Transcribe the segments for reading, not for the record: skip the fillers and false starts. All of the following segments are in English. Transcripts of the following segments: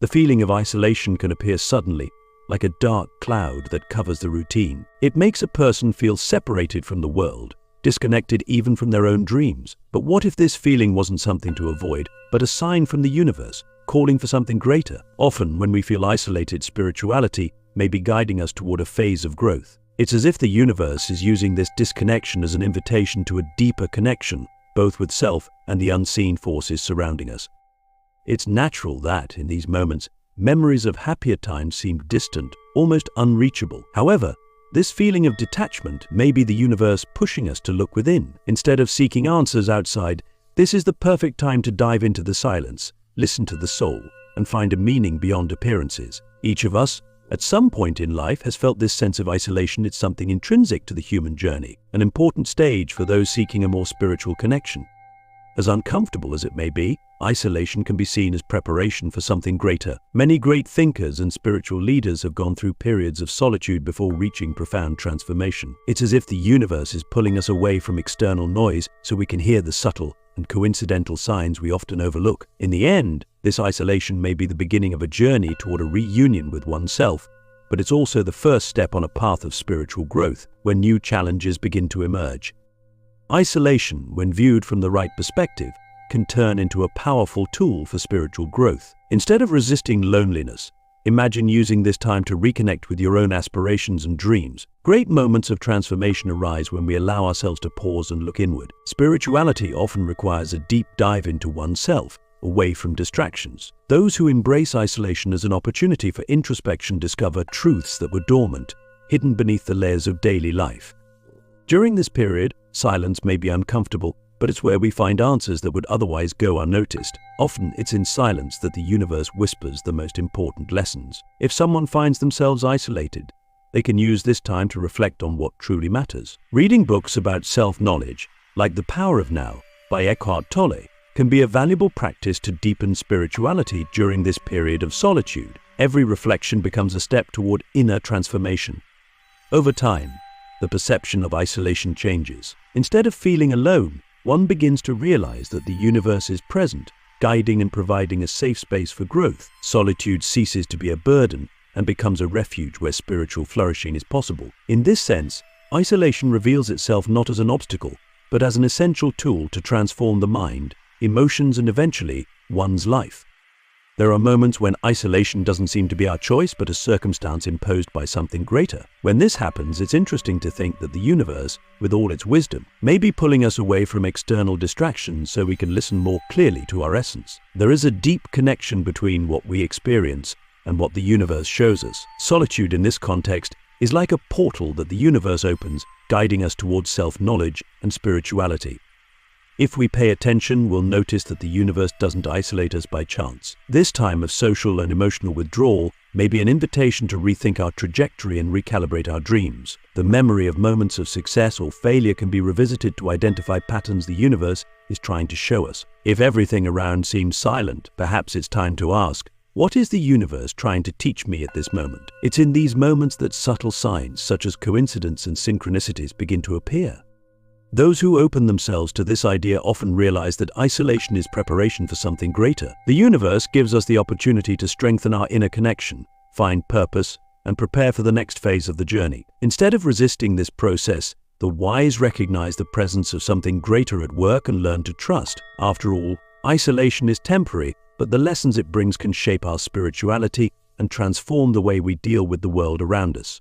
The feeling of isolation can appear suddenly, like a dark cloud that covers the routine. It makes a person feel separated from the world, disconnected even from their own dreams. But what if this feeling wasn't something to avoid, but a sign from the universe, calling for something greater? Often, when we feel isolated, spirituality may be guiding us toward a phase of growth. It's as if the universe is using this disconnection as an invitation to a deeper connection, both with self and the unseen forces surrounding us. It's natural that, in these moments, memories of happier times seem distant, almost unreachable. However, this feeling of detachment may be the universe pushing us to look within. Instead of seeking answers outside, this is the perfect time to dive into the silence, listen to the soul, and find a meaning beyond appearances. Each of us, at some point in life, has felt this sense of isolation. It's something intrinsic to the human journey, an important stage for those seeking a more spiritual connection. As uncomfortable as it may be, isolation can be seen as preparation for something greater. Many great thinkers and spiritual leaders have gone through periods of solitude before reaching profound transformation. It's as if the universe is pulling us away from external noise so we can hear the subtle and coincidental signs we often overlook. In the end, this isolation may be the beginning of a journey toward a reunion with oneself, but it's also the first step on a path of spiritual growth where new challenges begin to emerge. Isolation, when viewed from the right perspective, can turn into a powerful tool for spiritual growth. Instead of resisting loneliness, imagine using this time to reconnect with your own aspirations and dreams. Great moments of transformation arise when we allow ourselves to pause and look inward. Spirituality often requires a deep dive into oneself, away from distractions. Those who embrace isolation as an opportunity for introspection discover truths that were dormant, hidden beneath the layers of daily life. During this period, silence may be uncomfortable, but it's where we find answers that would otherwise go unnoticed. Often, it's in silence that the universe whispers the most important lessons. If someone finds themselves isolated, they can use this time to reflect on what truly matters. Reading books about self-knowledge, like The Power of Now by Eckhart Tolle, can be a valuable practice to deepen spirituality during this period of solitude. Every reflection becomes a step toward inner transformation. Over time, the perception of isolation changes. Instead of feeling alone, one begins to realize that the universe is present, guiding and providing a safe space for growth. Solitude ceases to be a burden and becomes a refuge where spiritual flourishing is possible. In this sense, isolation reveals itself not as an obstacle, but as an essential tool to transform the mind, emotions, and eventually, one's life. There are moments when isolation doesn't seem to be our choice, but a circumstance imposed by something greater. When this happens, it's interesting to think that the universe, with all its wisdom, may be pulling us away from external distractions so we can listen more clearly to our essence. There is a deep connection between what we experience and what the universe shows us. Solitude in this context is like a portal that the universe opens, guiding us towards self-knowledge and spirituality. If we pay attention, we'll notice that the universe doesn't isolate us by chance. This time of social and emotional withdrawal may be an invitation to rethink our trajectory and recalibrate our dreams. The memory of moments of success or failure can be revisited to identify patterns the universe is trying to show us. If everything around seems silent, perhaps it's time to ask, what is the universe trying to teach me at this moment? It's in these moments that subtle signs, such as coincidence and synchronicities, begin to appear. Those who open themselves to this idea often realize that isolation is preparation for something greater. The universe gives us the opportunity to strengthen our inner connection, find purpose, and prepare for the next phase of the journey. Instead of resisting this process, the wise recognize the presence of something greater at work and learn to trust. After all, isolation is temporary, but the lessons it brings can shape our spirituality and transform the way we deal with the world around us.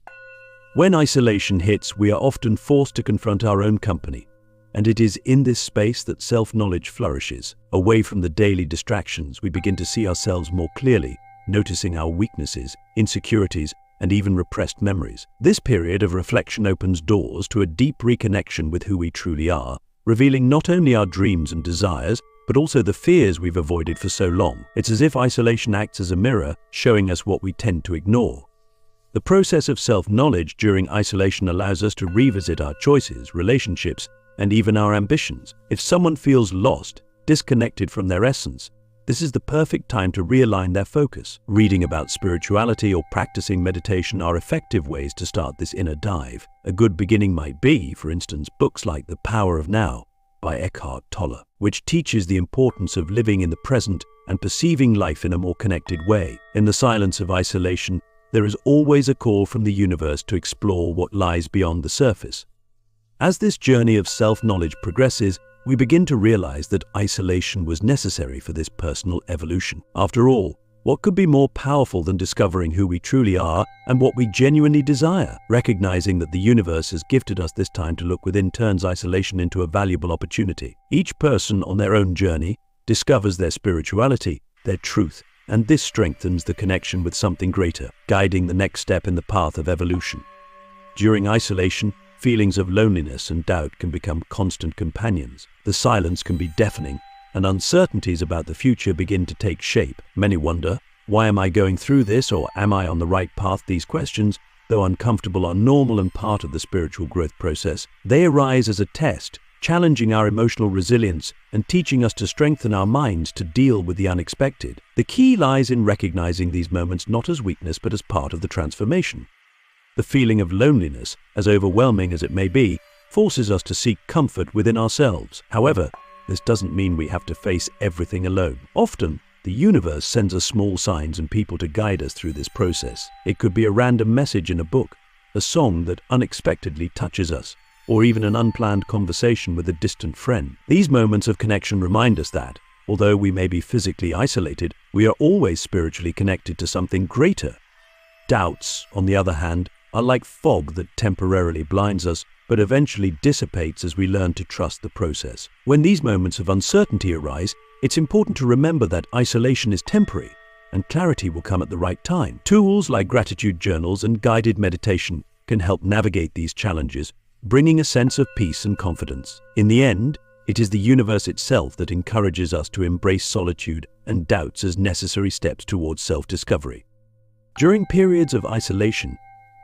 When isolation hits, we are often forced to confront our own company, and it is in this space that self-knowledge flourishes. Away from the daily distractions, we begin to see ourselves more clearly, noticing our weaknesses, insecurities, and even repressed memories. This period of reflection opens doors to a deep reconnection with who we truly are, revealing not only our dreams and desires, but also the fears we've avoided for so long. It's as if isolation acts as a mirror, showing us what we tend to ignore. The process of self-knowledge during isolation allows us to revisit our choices, relationships, and even our ambitions. If someone feels lost, disconnected from their essence, this is the perfect time to realign their focus. Reading about spirituality or practicing meditation are effective ways to start this inner dive. A good beginning might be, for instance, books like The Power of Now by Eckhart Tolle, which teaches the importance of living in the present and perceiving life in a more connected way. In the silence of isolation, there is always a call from the universe to explore what lies beyond the surface. As this journey of self-knowledge progresses, we begin to realize that isolation was necessary for this personal evolution. After all, what could be more powerful than discovering who we truly are and what we genuinely desire? Recognizing that the universe has gifted us this time to look within turns isolation into a valuable opportunity. Each person on their own journey discovers their spirituality, their truth, and this strengthens the connection with something greater, guiding the next step in the path of evolution. During isolation, feelings of loneliness and doubt can become constant companions. The silence can be deafening, and uncertainties about the future begin to take shape. Many wonder, why am I going through this, or am I on the right path? These questions, though uncomfortable, are normal and part of the spiritual growth process. They arise as a test, challenging our emotional resilience and teaching us to strengthen our minds to deal with the unexpected. The key lies in recognizing these moments not as weakness but as part of the transformation. The feeling of loneliness, as overwhelming as it may be, forces us to seek comfort within ourselves. However, this doesn't mean we have to face everything alone. Often, the universe sends us small signs and people to guide us through this process. It could be a random message in a book, a song that unexpectedly touches us, or even an unplanned conversation with a distant friend. These moments of connection remind us that, although we may be physically isolated, we are always spiritually connected to something greater. Doubts, on the other hand, are like fog that temporarily blinds us, but eventually dissipates as we learn to trust the process. When these moments of uncertainty arise, it's important to remember that isolation is temporary, and clarity will come at the right time. Tools like gratitude journals and guided meditation can help navigate these challenges, bringing a sense of peace and confidence. In the end, it is the universe itself that encourages us to embrace solitude and doubts as necessary steps towards self-discovery. During periods of isolation,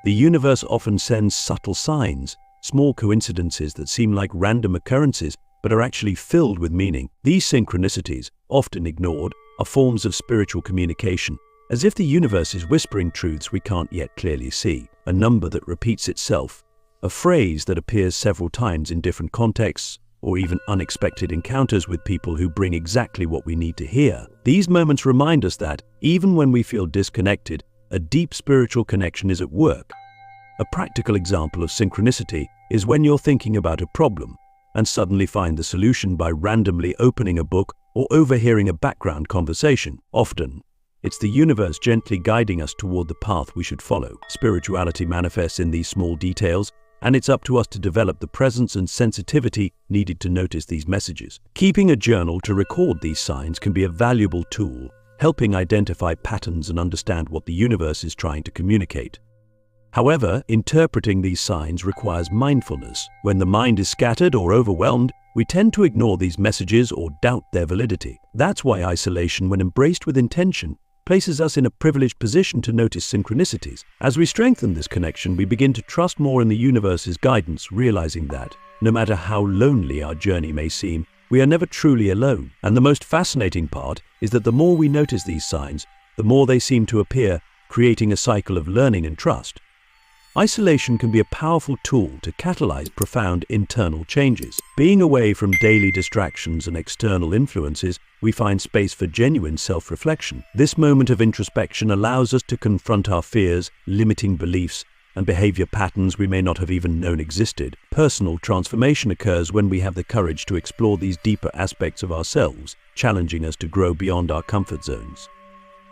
the universe often sends subtle signs, small coincidences that seem like random occurrences but are actually filled with meaning. These synchronicities, often ignored, are forms of spiritual communication, as if the universe is whispering truths we can't yet clearly see. A number that repeats itself, a phrase that appears several times in different contexts, or even unexpected encounters with people who bring exactly what we need to hear. These moments remind us that, even when we feel disconnected, a deep spiritual connection is at work. A practical example of synchronicity is when you're thinking about a problem and suddenly find the solution by randomly opening a book or overhearing a background conversation. Often, it's the universe gently guiding us toward the path we should follow. Spirituality manifests in these small details, and it's up to us to develop the presence and sensitivity needed to notice these messages. Keeping a journal to record these signs can be a valuable tool, helping identify patterns and understand what the universe is trying to communicate. However, interpreting these signs requires mindfulness. When the mind is scattered or overwhelmed, we tend to ignore these messages or doubt their validity. That's why isolation, when embraced with intention, places us in a privileged position to notice synchronicities. As we strengthen this connection, we begin to trust more in the universe's guidance, realizing that, no matter how lonely our journey may seem, we are never truly alone. And the most fascinating part is that the more we notice these signs, the more they seem to appear, creating a cycle of learning and trust. Isolation can be a powerful tool to catalyze profound internal changes. Being away from daily distractions and external influences, we find space for genuine self-reflection. This moment of introspection allows us to confront our fears, limiting beliefs, and behavior patterns we may not have even known existed. Personal transformation occurs when we have the courage to explore these deeper aspects of ourselves, challenging us to grow beyond our comfort zones.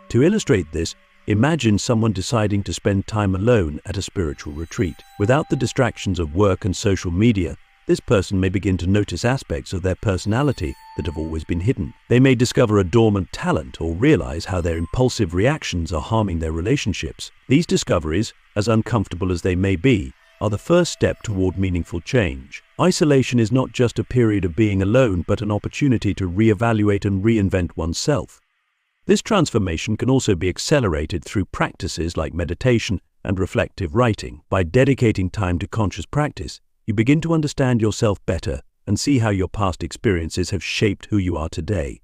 To illustrate this, imagine someone deciding to spend time alone at a spiritual retreat. Without the distractions of work and social media, this person may begin to notice aspects of their personality that have always been hidden. They may discover a dormant talent or realize how their impulsive reactions are harming their relationships. These discoveries, as uncomfortable as they may be, are the first step toward meaningful change. Isolation is not just a period of being alone, but an opportunity to reevaluate and reinvent oneself. This transformation can also be accelerated through practices like meditation and reflective writing. By dedicating time to conscious practice, you begin to understand yourself better and see how your past experiences have shaped who you are today.